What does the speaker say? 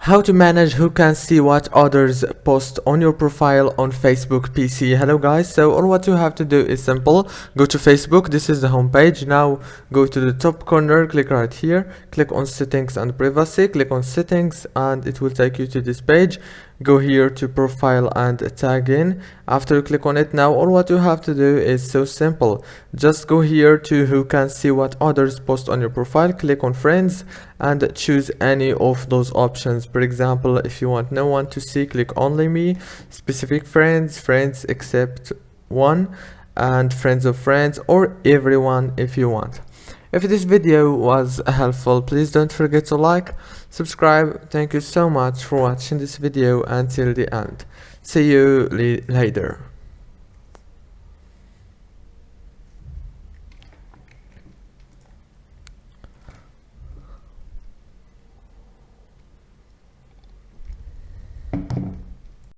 How to manage who can see what others post on your profile on Facebook PC. Hello guys, so all what you have to do is simple. Go to Facebook, this is the home page. Now go to the top corner, click right here, click on settings and privacy, click on settings and it will take you to this page. Go here to profile and tag in. After you click on it, now all what you have to do is so simple. Just go here to who can see what others post on your profile, click on friends and choose any of those options. For example, if you want no one to see, click only me, specific friends, friends except one, and friends of friends, or everyone if you want. If this video was helpful, please don't forget to like, subscribe. Thank you so much for watching this video until the end. See you later.